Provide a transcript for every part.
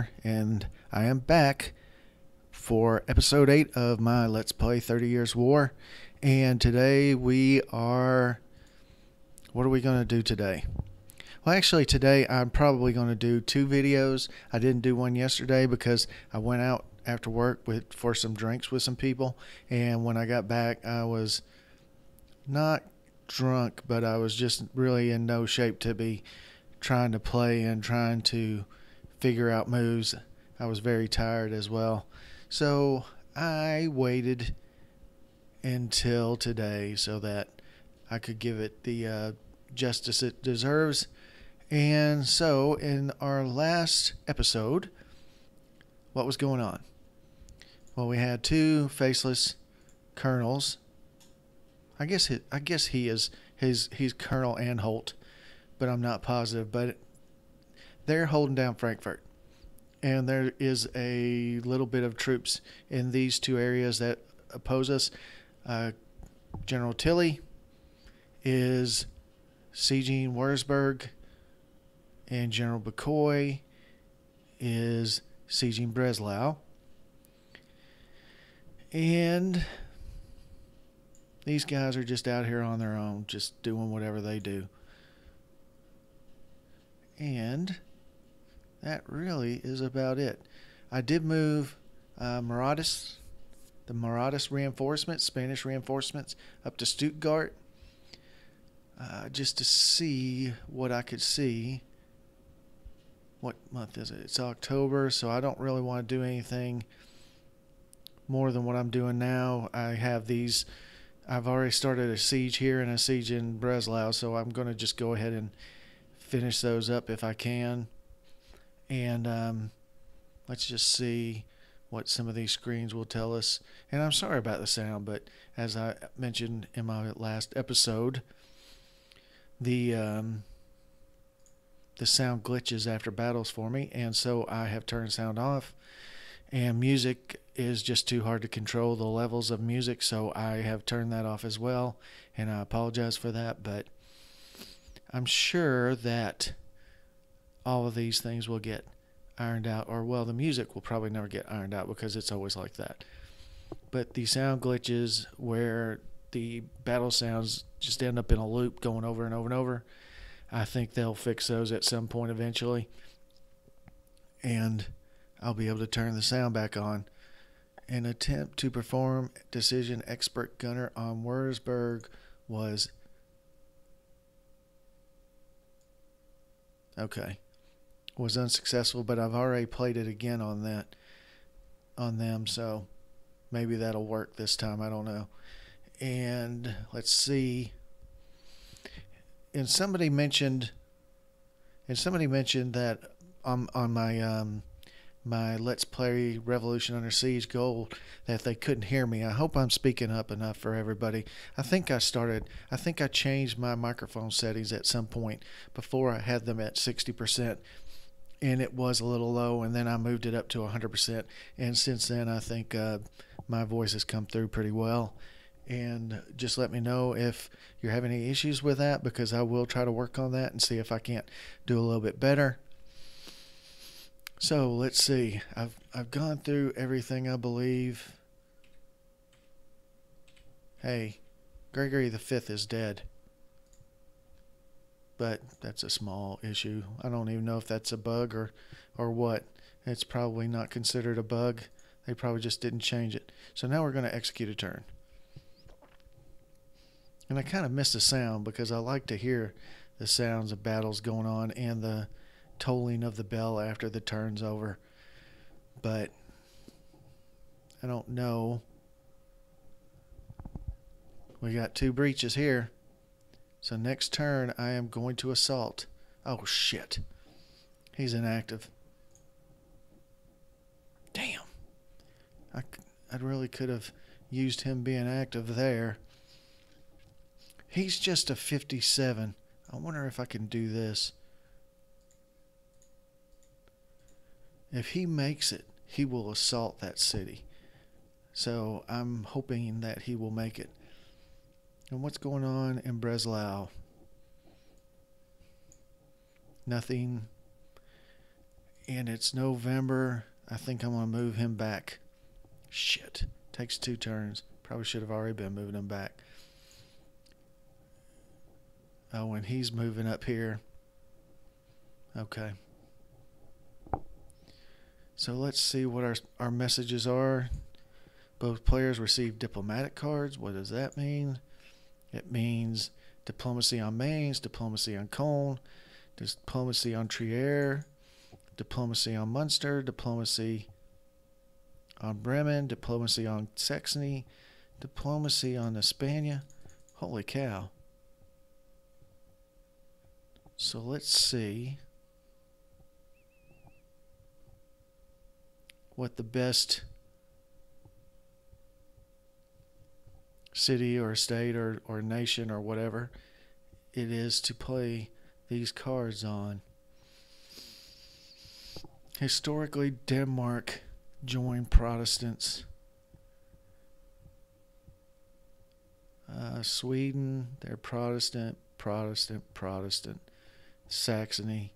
Gilmer, and I am back for episode 8 of my Let's Play 30 Years War. And today what are we going to do today? Well, actually today I'm probably going to do 2 videos. I didn't do one yesterday because I went out after work for some drinks with some people, and when I got back I was not drunk, but I was just really in no shape to be trying to play and trying to figure out moves. I was very tired as well. So I waited until today so that I could give it the justice it deserves. And so in our last episode, what was going on? Well, we had 2 faceless colonels. I guess he's Colonel Anholt, but I'm not positive. But they're holding down Frankfurt, and there is a little bit of troops in these 2 areas that oppose us. General Tilly is sieging Wurzburg, and General Bakoy is sieging Breslau. And these guys are just out here on their own, just doing whatever they do. And that really is about it. I did move the Maraudis reinforcements, Spanish reinforcements, up to Stuttgart, just to see what I could see. What month is it? It's October, so I don't really want to do anything more than what I'm doing now. I've already started a siege here and a siege in Breslau, so I'm going to just go ahead and finish those up if I can. And let's just see what some of these screens will tell us. And I'm sorry about the sound, but as I mentioned in my last episode, the sound glitches after battles for me, and so I have turned sound off. And music is just too hard to control, the levels of music, so I have turned that off as well, and I apologize for that. But I'm sure that all of these things will get ironed out, or well, the music will probably never get ironed out because it's always like that. But the sound glitches where the battle sounds just end up in a loop going over and over and over, I think they'll fix those at some point eventually, and I'll be able to turn the sound back on. An attempt to perform decision expert gunner on Wurzburg was unsuccessful, but I've already played it again on them, so maybe that'll work this time. I don't know. And let's see. And somebody mentioned that on my Let's Play Revolution Under Siege goal that they couldn't hear me. I hope I'm speaking up enough for everybody. I think I changed my microphone settings at some point before I had them at 60%, and it was a little low, and then I moved it up to 100%, and since then I think my voice has come through pretty well. And just let me know if you're having any issues with that, because I will try to work on that and see if I can't do a little bit better. So let's see. I've gone through everything, I believe. Hey, Gregory the Fifth is dead, but that's a small issue. I don't even know if that's a bug or what. It's probably not considered a bug. They probably just didn't change it. So now we're going to execute a turn. And I kind of miss the sound because I like to hear the sounds of battles going on and the tolling of the bell after the turn's over. But I don't know. We got 2 breaches here. So next turn I am going to assault. Oh shit. He's inactive. Damn. I really could have used him being active there. He's just a 57. I wonder if I can do this. If he makes it, he will assault that city. So I'm hoping that he will make it. And what's going on in Breslau? Nothing. And it's November. I think I'm going to move him back. Shit. Takes 2 turns. Probably should have already been moving him back. Oh, and he's moving up here. Okay. So let's see what our messages are. Both players receive diplomatic cards. What does that mean? It means diplomacy on Mainz, diplomacy on Cologne, diplomacy on Trier, diplomacy on Munster, diplomacy on Bremen, diplomacy on Saxony, diplomacy on Hispania. Holy cow. So let's see what the best city or state or nation or whatever it is to play these cards on. Historically, Denmark joined Protestants. Sweden, they're Protestant. Saxony.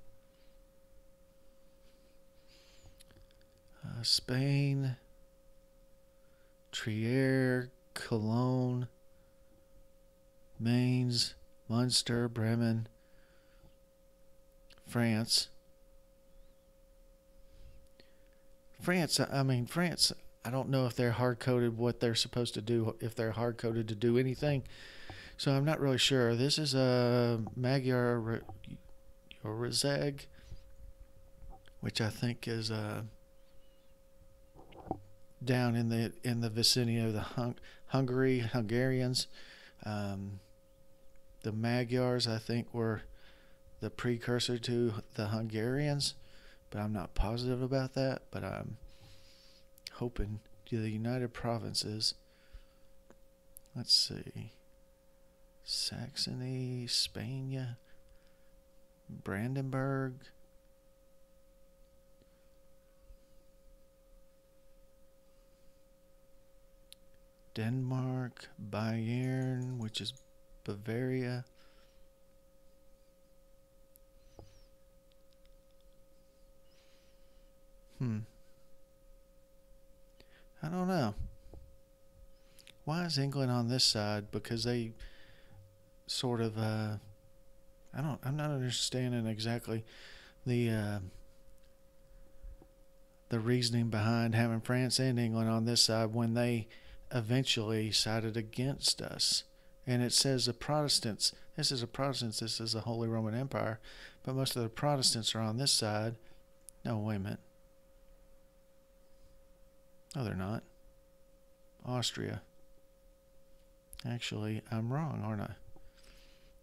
Spain, Trier, Cologne, Mainz, Munster, Bremen, France. France, I don't know if they're hard-coded what they're supposed to do, if they're hard-coded to do anything. So I'm not really sure. This is a Magyar Rezeg, which I think is down in the vicinity of the Hungarians. The Magyars, I think, were the precursor to the Hungarians, but I'm not positive about that. But I'm hoping to the United Provinces. Let's see. Saxony, Spain, Brandenburg. Denmark, Bayern, which is Bavaria. I don't know. Why is England on this side? Because they sort of I'm not understanding exactly the reasoning behind having France and England on this side when they eventually sided against us. And it says the Protestants, this is the Holy Roman Empire, but most of the Protestants are on this side. No, wait a minute. No, they're not. Austria. Actually, I'm wrong, aren't I?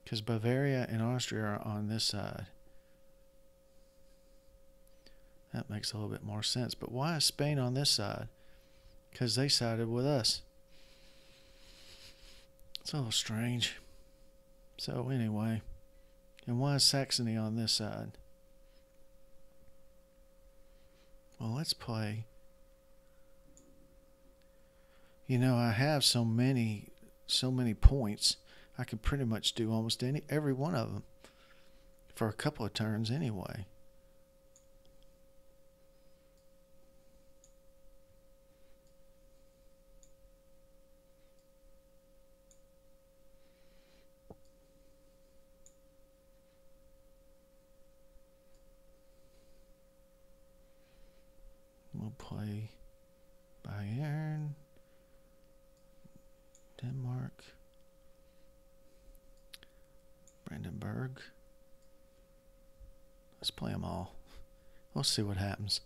Because Bavaria and Austria are on this side. That makes a little bit more sense. But why is Spain on this side? Because they sided with us. It's a little strange. So anyway, and why is Saxony on this side? Well, let's play. You know, I have so many points. I can pretty much do almost every one of them for a couple of turns anyway. We'll play Bayern, Denmark, Brandenburg. Let's play them all. We'll see what happens.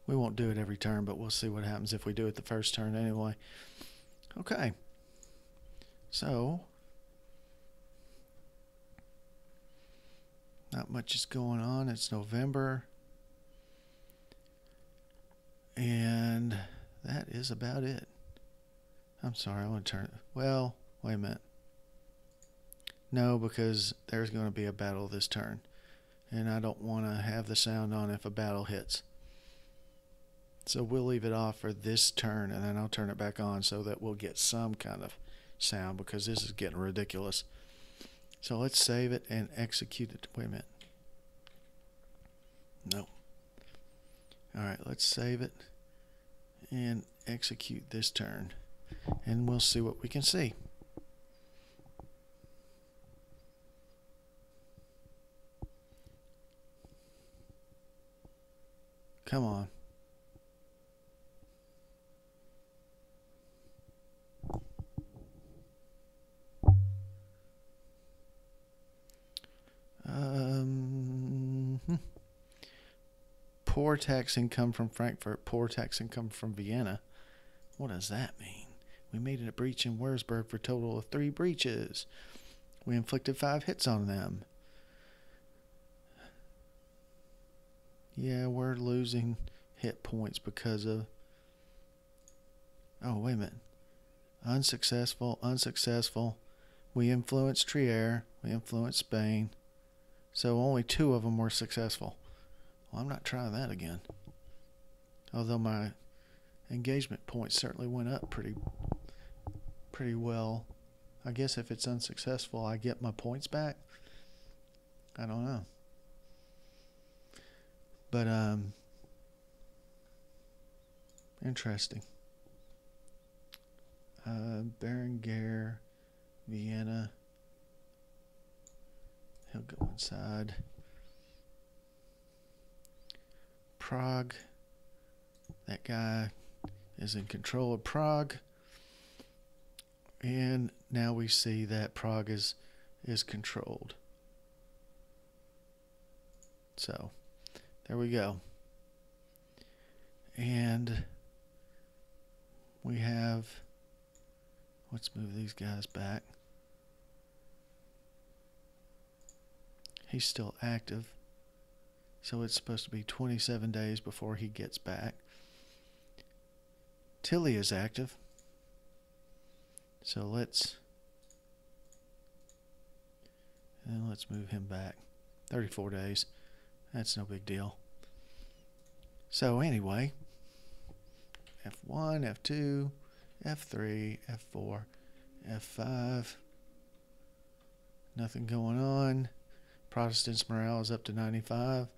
We won't do it every turn, but we'll see what happens if we do it the first turn anyway. Okay. So, not much is going on. It's November. And that is about it. I'm sorry, I want to turn it. Well, wait a minute. No, because there's going to be a battle this turn. And I don't want to have the sound on if a battle hits. So we'll leave it off for this turn, and then I'll turn it back on so that we'll get some kind of sound, because this is getting ridiculous. So let's save it and execute it. Wait a minute. No. Alright, let's save it and execute this turn. And we'll see what we can see. Come on. Poor tax income from Frankfurt, poor tax income from Vienna. What does that mean? We made a breach in Wurzburg for a total of 3 breaches. We inflicted 5 hits on them. Yeah, we're losing hit points because of... Oh, wait a minute. Unsuccessful, unsuccessful. We influenced Trier. We influenced Spain. So only 2 of them were successful. Well, I'm not trying that again. Although my engagement points certainly went up pretty well. I guess if it's unsuccessful, I get my points back. I don't know. But interesting. Berenguer, Vienna. He'll go inside. Prague. That guy is in control of Prague. And now we see that Prague is controlled. So, there we go. And we have... Let's move these guys back. He's still active. So it's supposed to be 27 days before he gets back. Tilly is active. So let's move him back. 34 days. That's no big deal. So anyway, F1, F2, F3, F4, F5. Nothing going on. Protestants' morale is up to 95.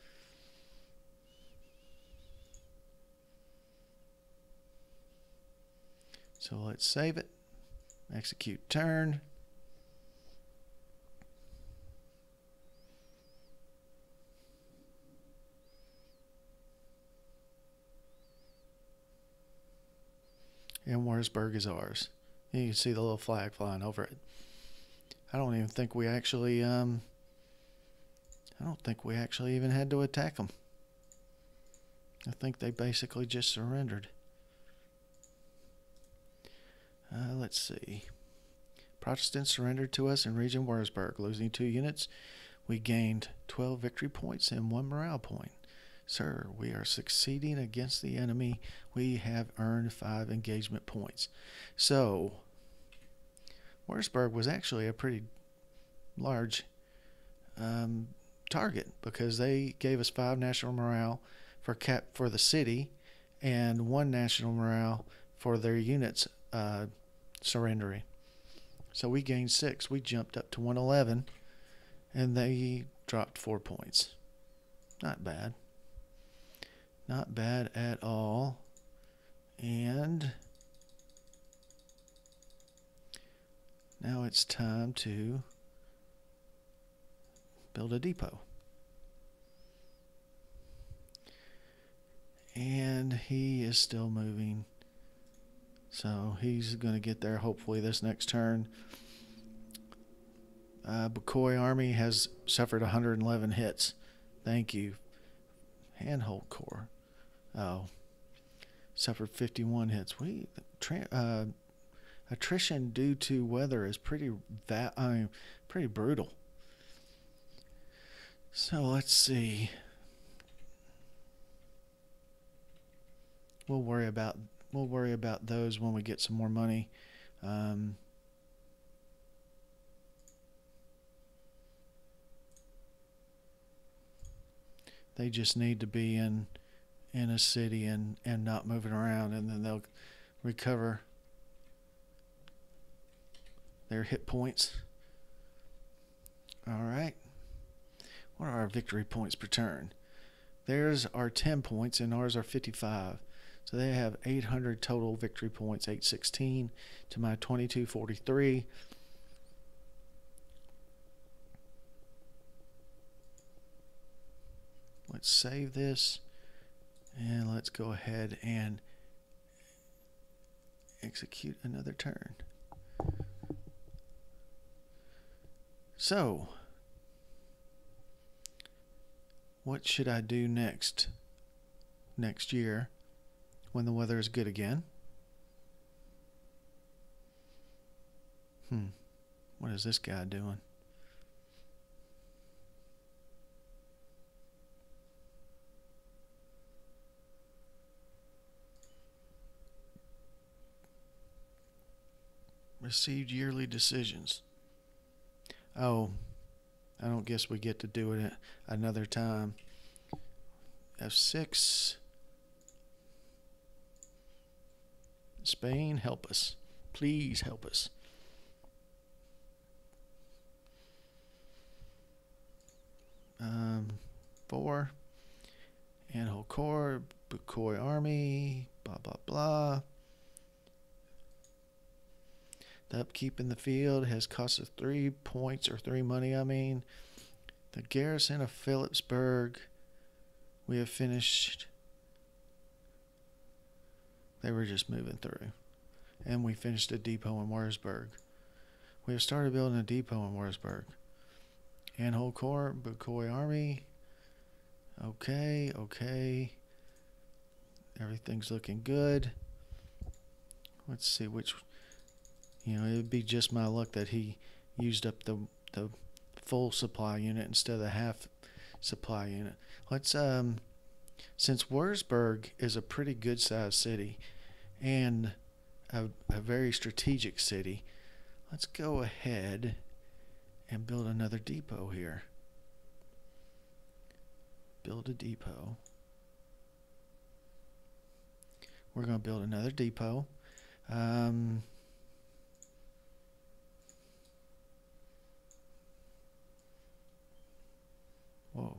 So let's save it. Execute turn. And Wurzburg is ours. You can see the little flag flying over it. I don't even think we actually even had to attack them. I think they basically just surrendered. Let's see. Protestants surrendered to us in Region Wurzburg, losing 2 units. We gained 12 victory points and 1 morale point. Sir, we are succeeding against the enemy. We have earned 5 engagement points. So, Wurzburg was actually a pretty large target because they gave us 5 national morale for the city and 1 national morale for their units surrendering. So we gained 6. We jumped up to 111, and they dropped 4 points. Not bad. Not bad at all. And now it's time to build a depot. And he is still moving. So he's going to get there hopefully this next turn. Bukoy Army has suffered 111 hits. Thank you. Handhold Corps. Oh. Suffered 51 hits. Attrition due to weather is pretty brutal. So let's see. We'll worry about those when we get some more money. They just need to be in a city and not moving around, and then they'll recover their hit points. All right. What are our victory points per turn? Theirs are 10 points and ours are 55. So they have 800 total victory points, 816 to my 2243. Let's save this and let's go ahead and execute another turn. So, what should I do next year when the weather is good again? What is this guy doing? Received yearly decisions. Oh, I don't guess we get to do it another time. F6. Spain, help us. Please help us. Four. Anhole Corps, Bukoy Army, blah, blah, blah. The upkeep in the field has cost us 3 points or 3 money, I mean. The garrison of Phillipsburg, we have finished. They were just moving through. And we finished a depot in Wurzburg. We have started building a depot in Wurzburg. Anhole Corps, Bukoy Army. Okay, okay. Everything's looking good. Let's see which... it would be just my luck that he used up the full supply unit instead of the half supply unit. Let's since Wurzburg is a pretty good sized city and a very strategic city, let's go ahead and build another depot here. Build a depot. We're going to build another depot. Whoa.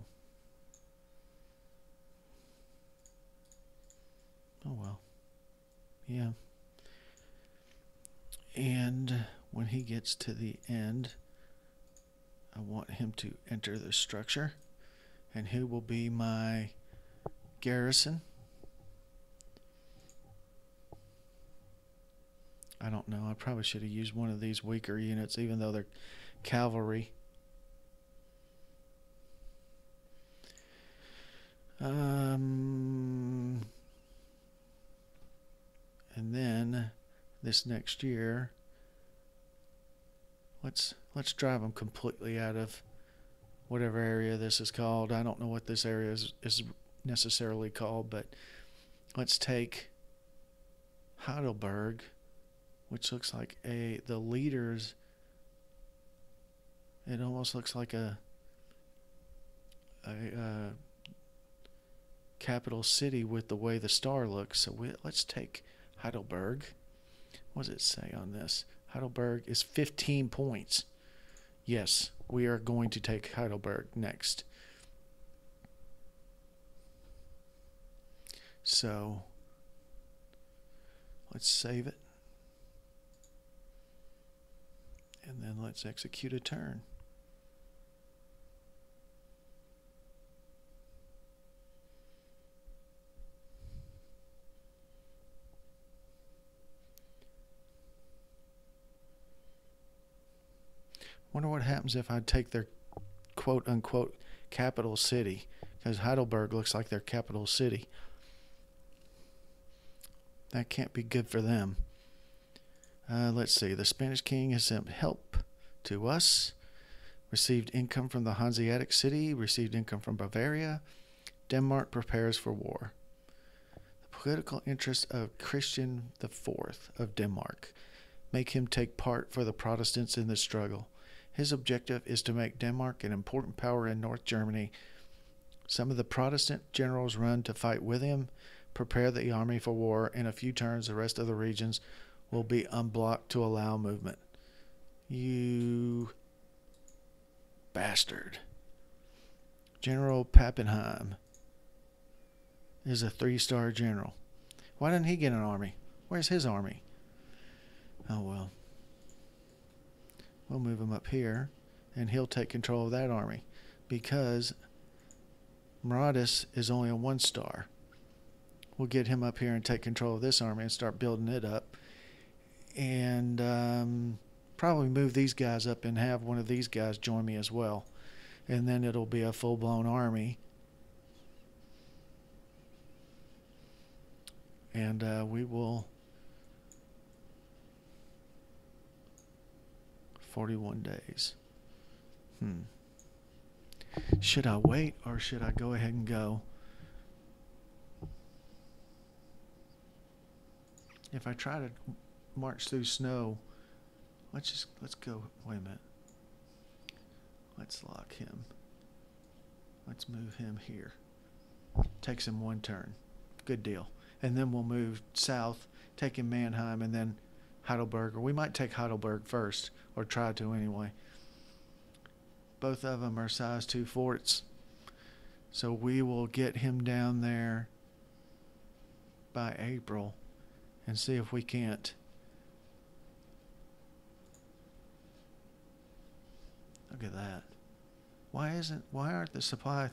Oh well. Yeah. And when he gets to the end, I want him to enter the structure. And who will be my garrison? I don't know. I probably should have used one of these weaker units, even though they're cavalry. And then this next year, let's drive them completely out of whatever area this is called. I don't know what this area is necessarily called, but let's take Heidelberg, which looks like the leaders. It almost looks like a capital city with the way the star looks. So let's take Heidelberg. What does it say on this? Heidelberg is 15 points. Yes, we are going to take Heidelberg next. So let's save it. And then let's execute a turn. Wonder what happens if I take their quote-unquote capital city, because Heidelberg looks like their capital city. That can't be good for them. Let's see. The Spanish king has sent help to us. Received income from the Hanseatic city. Received income from Bavaria. Denmark prepares for war. The political interests of Christian IV of Denmark make him take part for the Protestants in the struggle. His objective is to make Denmark an important power in North Germany. Some of the Protestant generals run to fight with him, prepare the army for war. In a few turns, the rest of the regions will be unblocked to allow movement. You bastard. General Pappenheim is a 3-star general. Why didn't he get an army? Where's his army? Oh well. We'll move him up here, and he'll take control of that army, because Maraudus is only a 1-star. We'll get him up here and take control of this army and start building it up, and probably move these guys up and have one of these guys join me as well, and then it'll be a full-blown army. And we will 41 days. Should I wait, or should I go ahead and go? If I try to march through snow, let's go. Wait a minute. Let's lock him. Let's move him here. Takes him 1 turn. Good deal. And then we'll move south, taking Mannheim, and then Heidelberg. Or we might take Heidelberg first, or try to anyway. Both of them are size 2 forts. So we will get him down there by April and see if we can't. Look at that. Why aren't the supply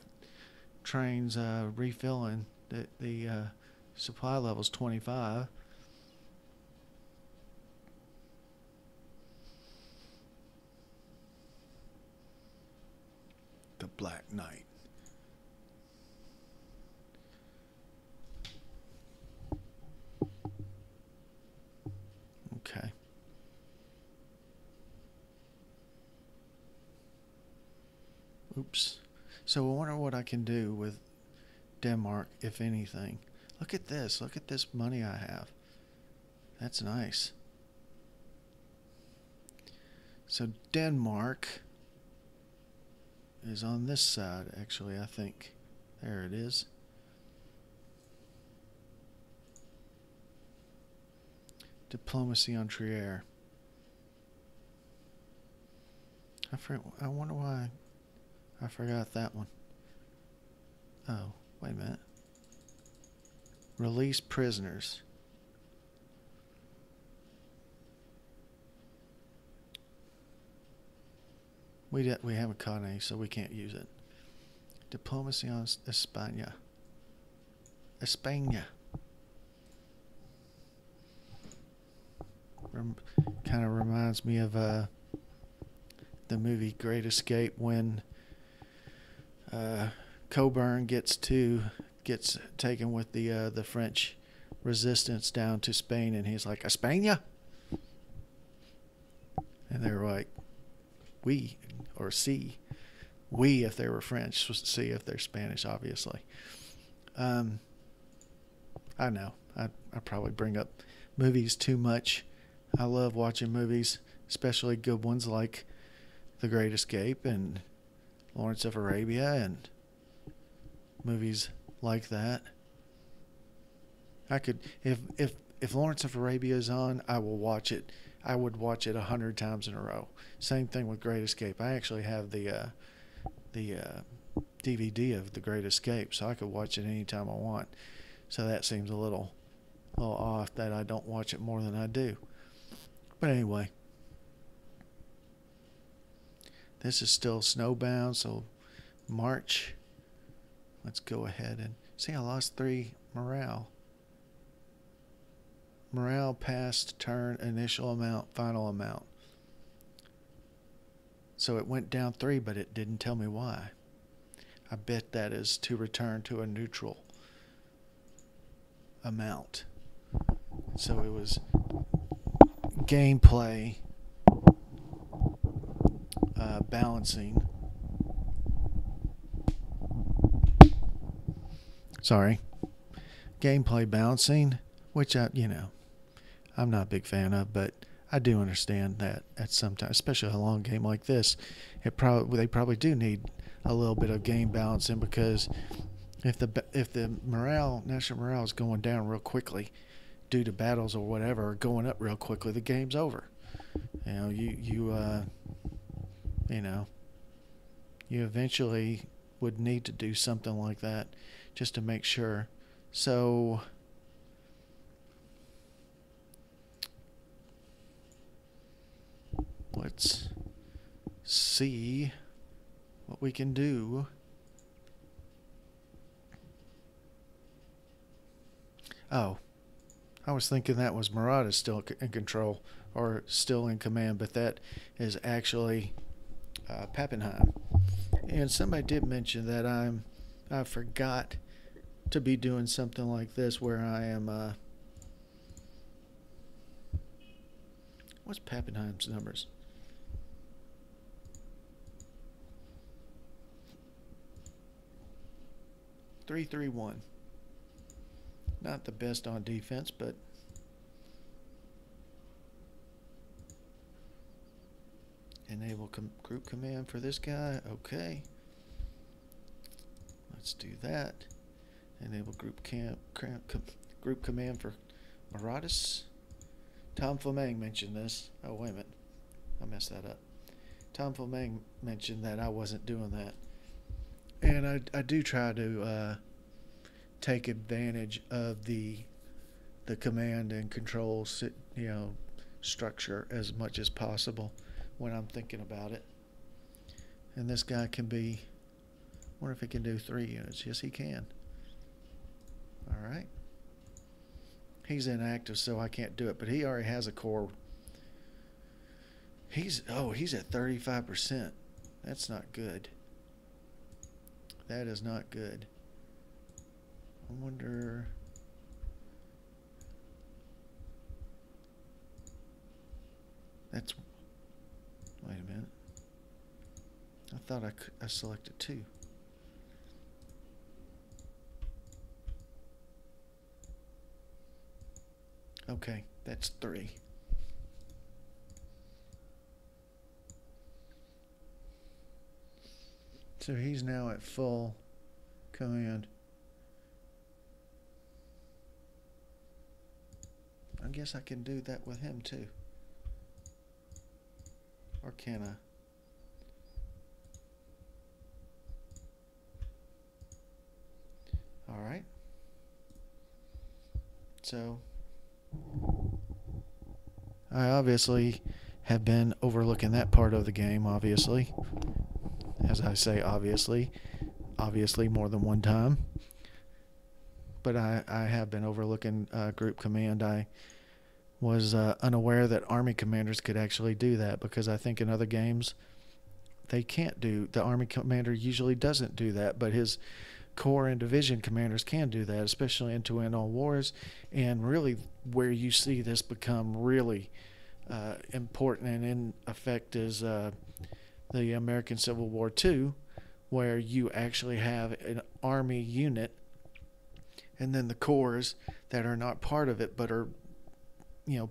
trains refilling? The supply level's 25. The Black Knight. Okay. Oops. So I wonder what I can do with Denmark, if anything. Look at this. Look at this money I have. That's nice. So Denmark is on this side, actually, I think. There it is. Diplomacy on Trier. I wonder why I forgot that one. Oh, wait a minute. Release prisoners. We haven't caught any, so we can't use it. Diplomacy on España. España. Kind of reminds me of the movie Great Escape, when Coburn gets taken with the French resistance down to Spain, and he's like, España? And they're like, we, or si. We if they were French, si if they're Spanish, obviously. I know. I probably bring up movies too much. I love watching movies, especially good ones like The Great Escape and Lawrence of Arabia and movies like that. I could, if Lawrence of Arabia is on, I will watch it. I would watch it 100 times in a row. Same thing with Great Escape. I actually have the DVD of The Great Escape, so I could watch it anytime I want. So that seems a little off that I don't watch it more than I do. But anyway, this is still snowbound, so March. Let's go ahead and see. I lost 3 morale. Morale past turn, initial amount, final amount. So it went down 3, but it didn't tell me why. I bet that is to return to a neutral amount. So it was gameplay balancing. Sorry. Gameplay balancing, which I'm not a big fan of, but I do understand that at sometimes, especially a long game like this, they probably do need a little bit of game balancing, because if the national morale is going down real quickly due to battles or whatever, or going up real quickly, the game's over. You eventually would need to do something like that just to make sure So let's see what we can do. Oh, I was thinking that was Murata still in control or still in command, but that is actually Pappenheim. And somebody did mention that I forgot to be doing something like this where I am. What's Pappenheim's numbers? Three, 3-1. Not the best on defense, but enable group command for this guy. Okay. Let's do that. Enable group command for Maraudis. Tom Fleming mentioned this. Oh, wait a minute. I messed that up. Tom Fleming mentioned that I wasn't doing that. And I do try to take advantage of the command and control structure as much as possible when I'm thinking about it. And this guy can be, I wonder if he can do 3 units. Yes, he can. All right. He's inactive, so I can't do it, but he already has a core. He's at 35%. That's not good. That is not good. I wonder. That's. Wait a minute. I thought I selected 2. Okay, that's 3. So he's now at full command. I guess I can do that with him too. Or can I? All right. So I obviously have been overlooking that part of the game, obviously. As I say, obviously more than one time. But I have been overlooking group command. I was unaware that army commanders could actually do that, because I think in other games they can't do. The army commander usually doesn't do that, but his corps and division commanders can do that, especially in To End All Wars. And really where you see this become really important and in effect is the American Civil War II, where you actually have an army unit and then the corps that are not part of it but are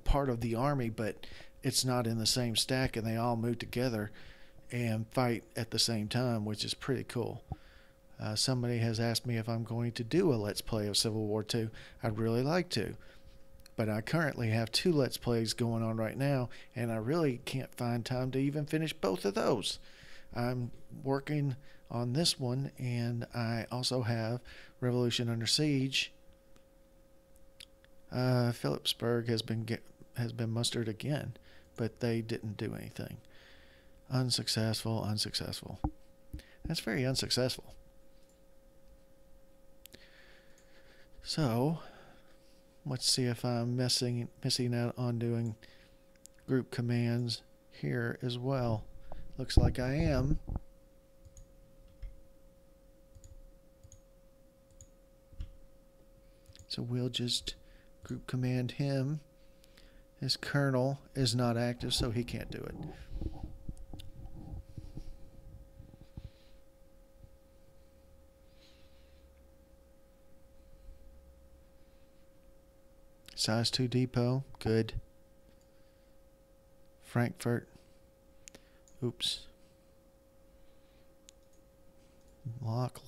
part of the army, but it's not in the same stack, and they all move together and fight at the same time, which is pretty cool. Somebody has asked me if I'm going to do a Let's Play of Civil War II. I'd really like to, but I currently have 2 Let's Plays going on right now, and I really can't find time to even finish both of those. I'm working on this one, and I also have Revolution Under Siege. Phillipsburg has been mustered again, but they didn't do anything. Unsuccessful. That's very unsuccessful. So let's see if I'm missing out on doing group commands here as well. Looks like I am. So we'll just group command him. His colonel is not active, so he can't do it. Size 2 depot, good. Frankfurt. Oops. Lock.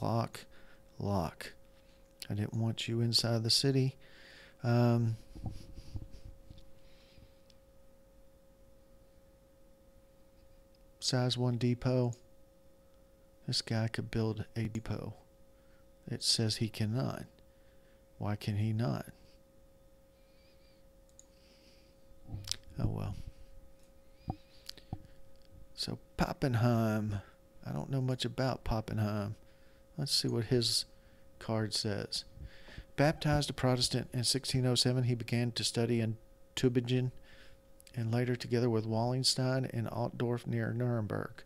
I didn't want you inside the city. Size 1 depot. This guy could build a depot. It says he cannot. Why can he not? Oh well. So Pappenheim. I don't know much about Pappenheim. Let's see what his card says. Baptized a Protestant in 1607, he began to study in Tübingen and later together with Wallenstein in Altdorf near Nuremberg.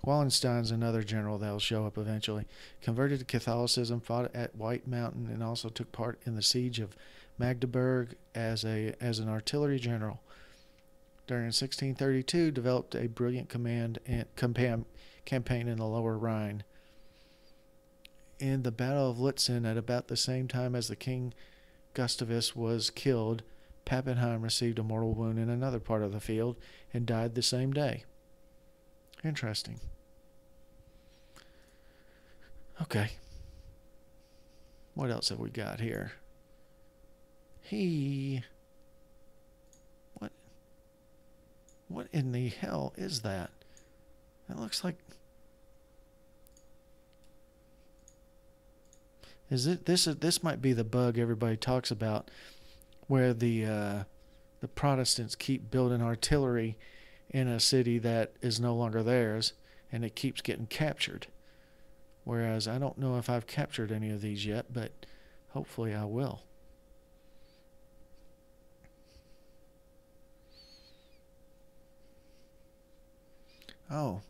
Wallenstein's another general that will show up eventually. Converted to Catholicism, fought at White Mountain, and also took part in the siege of Magdeburg as an artillery general. During 1632, developed a brilliant campaign in the Lower Rhine. In the Battle of Lutzen, at about the same time as the King Gustavus was killed, Pappenheim received a mortal wound in another part of the field and died the same day. Interesting. Okay. What else have we got here? What in the hell is that? That looks like... This might be the bug everybody talks about, where the Protestants keep building artillery in a city that is no longer theirs, and it keeps getting captured. Whereas I don't know if I've captured any of these yet, but hopefully I will. Oh.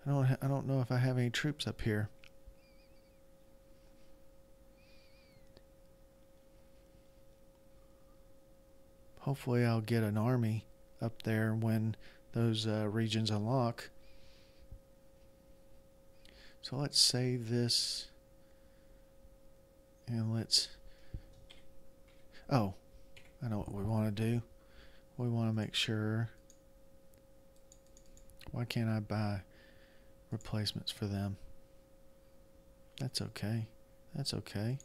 I don't know if I have any troops up here. Hopefully I'll get an army up there when those regions unlock. So let's save this. And let's... Oh, I know what we want to do. We want to make sure... Why can't I buy replacements for them? That's okay. That's okay.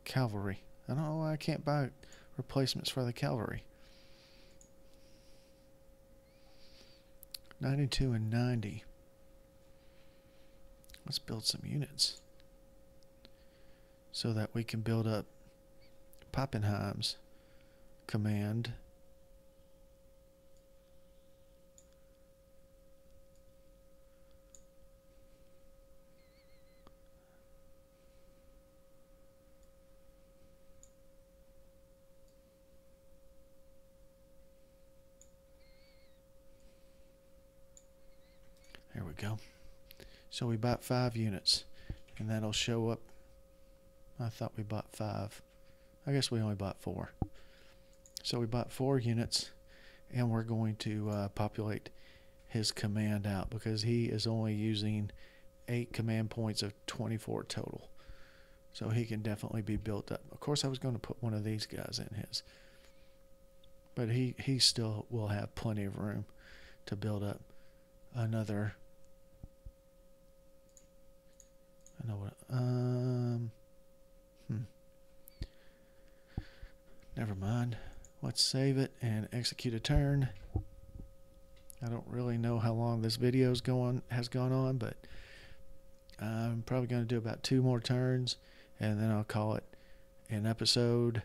Cavalry. I don't know why I can't buy replacements for the cavalry. 92 and 90. Let's build some units so that we can build up Pappenheim's command. There we go. So we bought 5 units, and that'll show up. I thought we bought 5. I guess we only bought 4. So we bought 4 units, and we're going to populate his command out because he is only using 8 command points of 24 total. So he can definitely be built up. Of course, I was going to put one of these guys in his, but he still will have plenty of room to build up another. I know what. Never mind. Let's save it and execute a turn. I don't really know how long this video has gone on, but I'm probably going to do about 2 more turns, and then I'll call it an episode.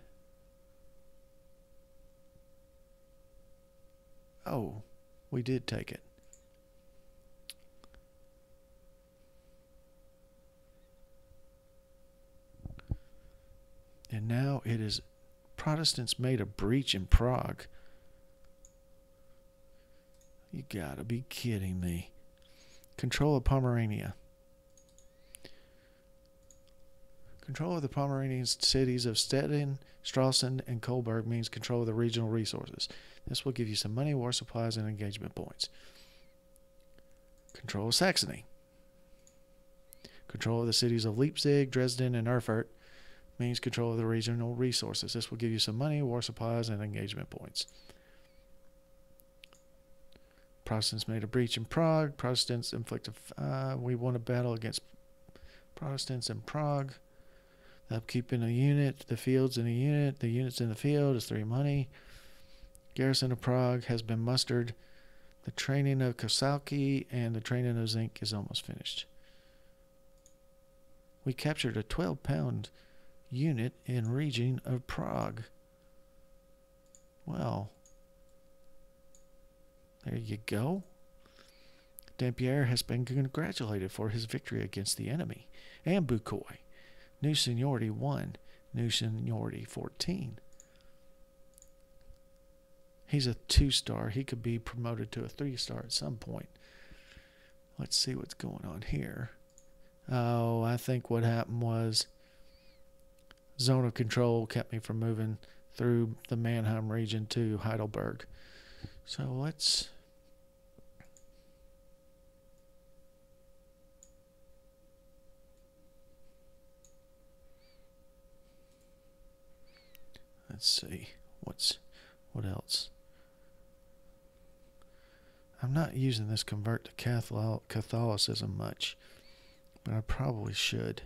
Oh, we did take it. And now it is Protestants made a breach in Prague. You gotta be kidding me. Control of Pomerania. Control of the Pomeranian cities of Stettin, Stralsund, and Kolberg means control of the regional resources. This will give you some money, war supplies, and engagement points. Control of Saxony. Control of the cities of Leipzig, Dresden, and Erfurt means control of the regional resources. This will give you some money, war supplies, and engagement points. Protestants made a breach in Prague. Protestants inflicted... we won a battle against Protestants in Prague. The upkeep in a unit. The fields in a unit. The units in the field is 3 money. Garrison of Prague has been mustered. The training of Kosaki and the training of Zinc is almost finished. We captured a 12-pound unit in region of Prague. Well, there you go. Dampierre has been congratulated for his victory against the enemy. And Bucquoy. New seniority 1. New seniority 14. He's a 2-star. He could be promoted to a 3-star at some point. Let's see what's going on here. Oh, I think what happened was zone of control kept me from moving through the Mannheim region to Heidelberg. So let's see what else. I'm not using this convert to Catholicism much, but I probably should.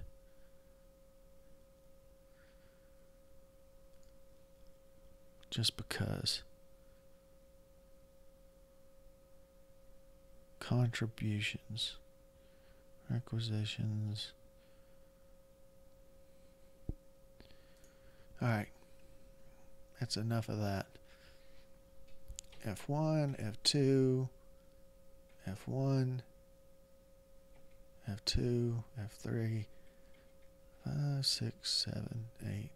Just because. Contributions. Requisitions. Alright. That's enough of that. F1, F2, F1, F2, F3, 5, 6, 7, 8,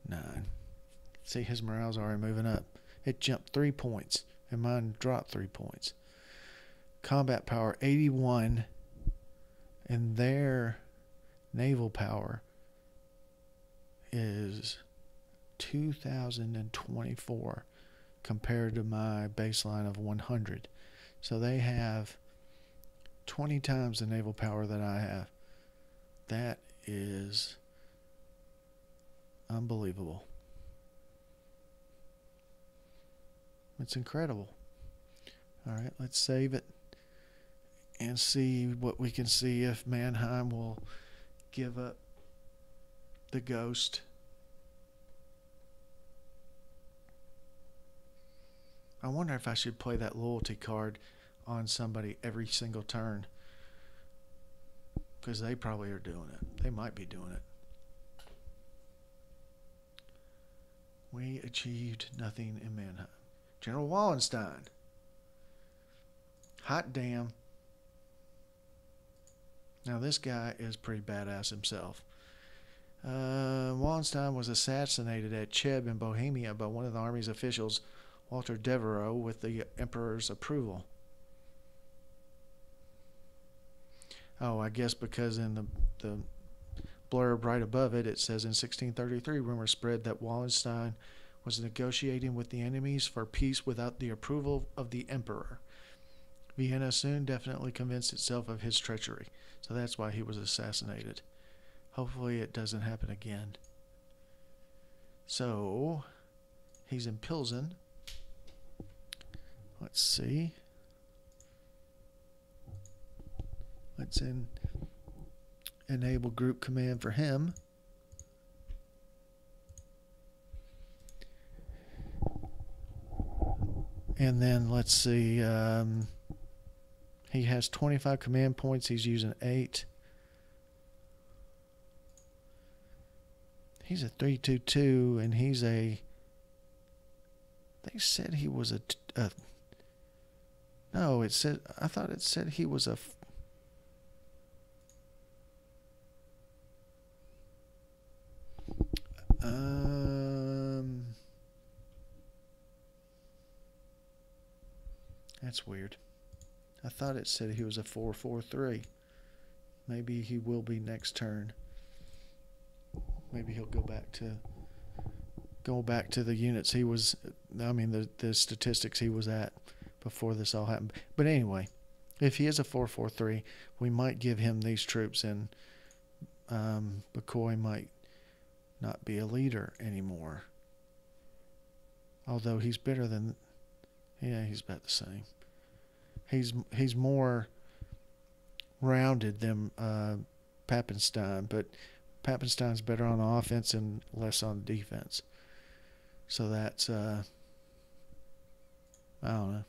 9. See, his morale's already moving up. It jumped 3 points, and mine dropped 3 points. Combat power 81, and their naval power is 2,024 compared to my baseline of 100. So they have 20 times the naval power that I have. That is unbelievable. It's incredible. All right, let's save it and see what we can see if Mannheim will give up the ghost. I wonder if I should play that loyalty card on somebody every single turn, because they probably are doing it. They might be doing it. We achieved nothing in Mannheim. General Wallenstein. Hot damn. Now this guy is pretty badass himself. Wallenstein was assassinated at Cheb in Bohemia by one of the army's officials, Walter Devereux, with the emperor's approval. Oh, I guess because in the blurb right above it, it says in 1633, rumors spread that Wallenstein was negotiating with the enemies for peace without the approval of the emperor. Vienna soon definitely convinced itself of his treachery, so that's why he was assassinated. Hopefully it doesn't happen again. So, he's in Pilsen. Let's see. Let's enable group command for him. And then let's see. He has 25 command points. He's using 8. He's a 322, and he's a. They said he was a. No, it said. I thought it said he was a. That's weird. I thought it said he was a 443. Maybe he will be next turn. Maybe he'll go back to the units he was. I mean the statistics he was at before this all happened. But anyway, if he is a 443, we might give him these troops, and McCoy might not be a leader anymore. Although he's better than. Yeah, he's about the same. He's more rounded than Papenstein, but Papenstein's better on offense and less on defense. So that's I don't know.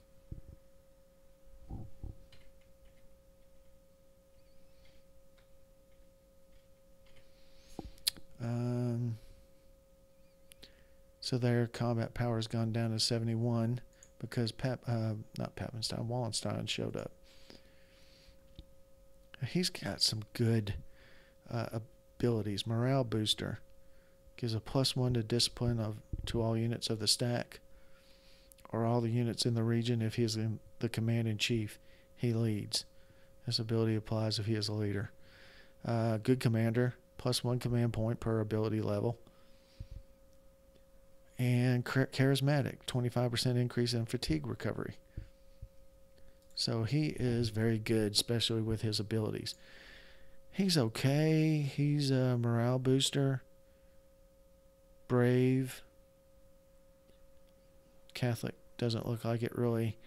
So their combat power has gone down to 71 because not Pappenstein, Wallenstein showed up. He's got some good abilities. Morale booster gives a +1 to discipline to all units of the stack or all the units in the region if he is the command-in-chief he leads. This ability applies if he is a leader. Good commander, +1 command point per ability level. And charismatic, 25% increase in fatigue recovery. So he is very good, especially with his abilities. He's okay. He's a morale booster. Brave. Catholic. Doesn't look like it really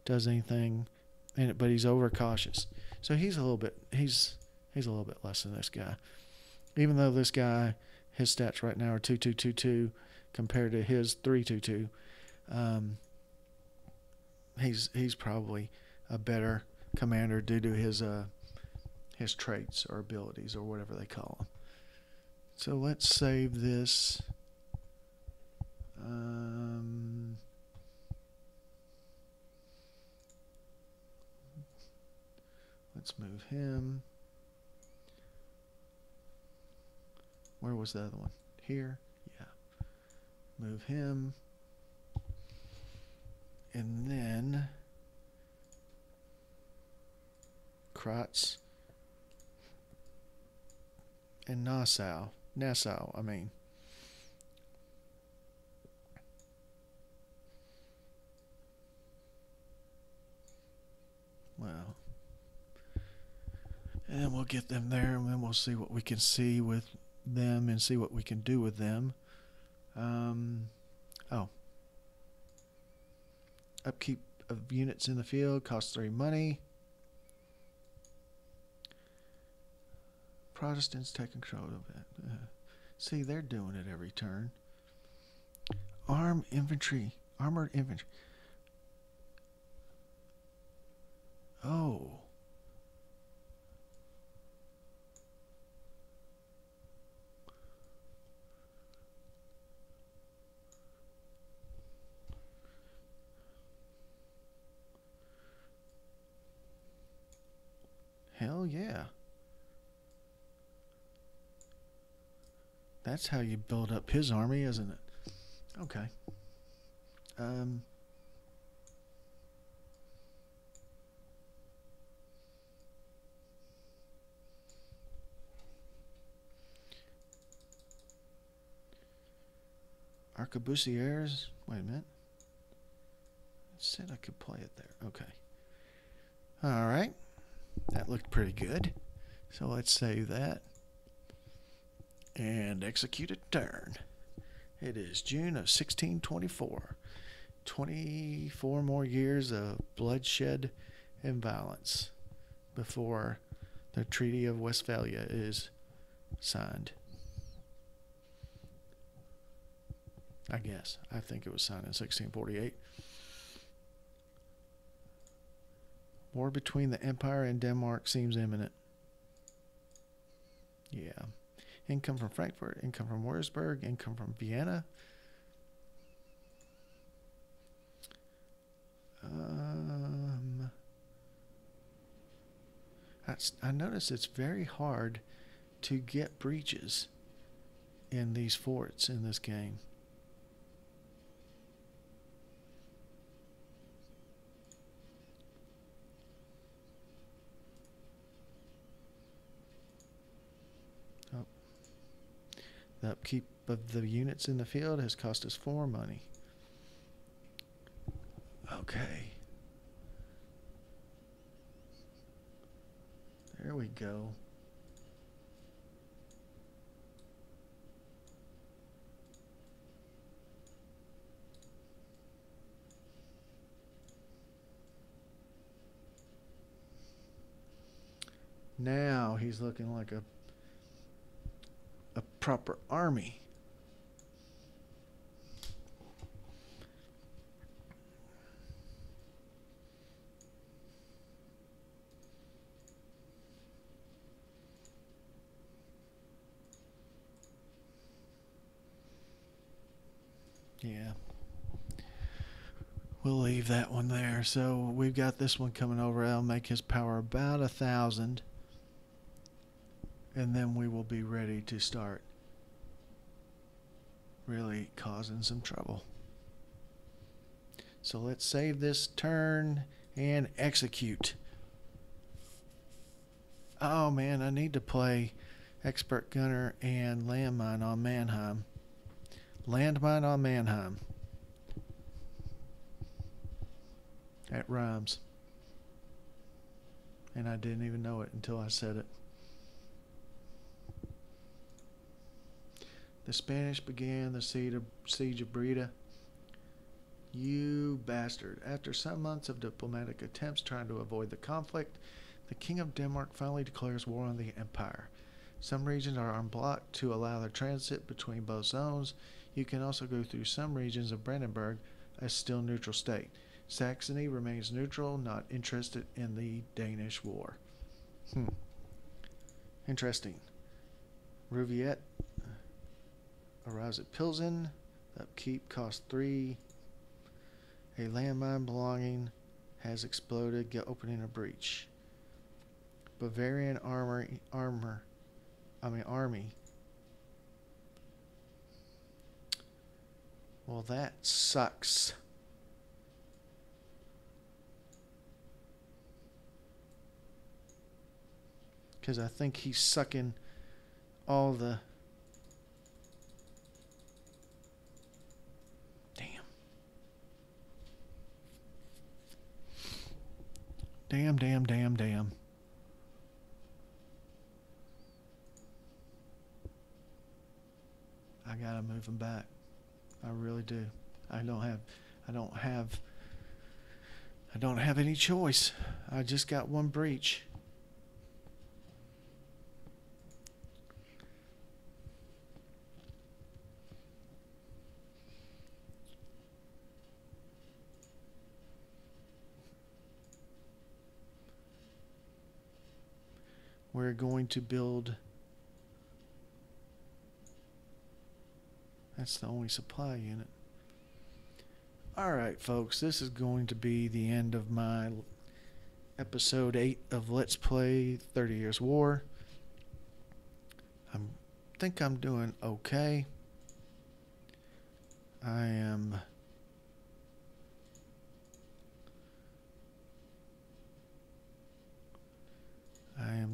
does anything in it, but he's overcautious. So he's a little bit less than this guy. Even though this guy, his stats right now are 2222 compared to his 322. He's probably a better commander due to his traits or abilities or whatever they call them. So let's save this. Let's move him. Where was the other one? Here? Yeah. Move him. And then Kratz and Nassau, I mean. Well, and then we'll get them there, and then we'll see what we can see with them and see what we can do with them. Upkeep of units in the field costs 3 money. Protestants take control of it. See, they're doing it every turn. Armored infantry. Oh. Hell yeah. That's how you build up his army, isn't it? Okay. Arquebusiers. Wait a minute. It said I could play it there. Okay. All right. That looked pretty good. So let's save that. And execute a turn. It is June of 1624. 24 more years of bloodshed and violence before the Treaty of Westphalia is signed. I guess. I think it was signed in 1648. War between the Empire and Denmark seems imminent. Yeah. Income from Frankfurt, income from Wurzburg, income from Vienna. I notice it's very hard to get breaches in these forts in this game. The upkeep of the units in the field has cost us 4 money. Okay. There we go. Now he's looking like a proper army. Yeah. We'll leave that one there. So we've got this one coming over. That'll make his power about 1,000. And then we will be ready to start really causing some trouble. So let's save this turn and execute. Oh man, I need to play Expert Gunner and Landmine on Mannheim. Landmine on Mannheim. That rhymes. And I didn't even know it until I said it. The Spanish began the siege of Breda. You bastard. After some months of diplomatic attempts trying to avoid the conflict, the King of Denmark finally declares war on the Empire. Some regions are unblocked to allow the transit between both zones. You can also go through some regions of Brandenburg, a still neutral state. Saxony remains neutral, not interested in the Danish war. Interesting. Rouviette arrives at Pilsen. The upkeep costs 3. A landmine belonging has exploded, opening a breach. Bavarian army. Well, that sucks. Because I think he's sucking all the... Damn. I gotta move him back. I really do. I don't have any choice. I just got one breach. We're going to build... That's the only supply unit. Alright, folks. This is going to be the end of my episode 8 of Let's Play 30 Years War. I think I'm doing okay. I am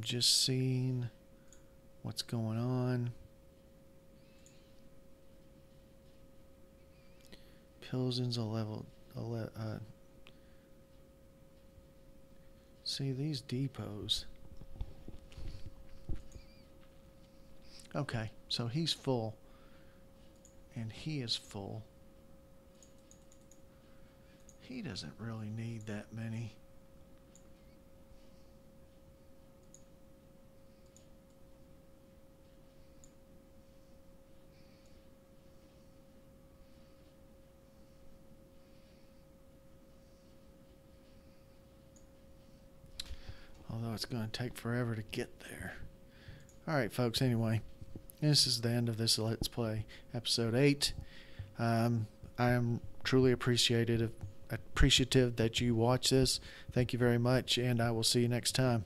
just seeing what's going on. Pilsen's a level. See these depots. Okay, so he's full. And he is full. He doesn't really need that many. Although it's going to take forever to get there. Alright, folks, anyway. This is the end of this Let's Play, Episode 8. I am truly appreciative that you watch this. Thank you very much, and I will see you next time.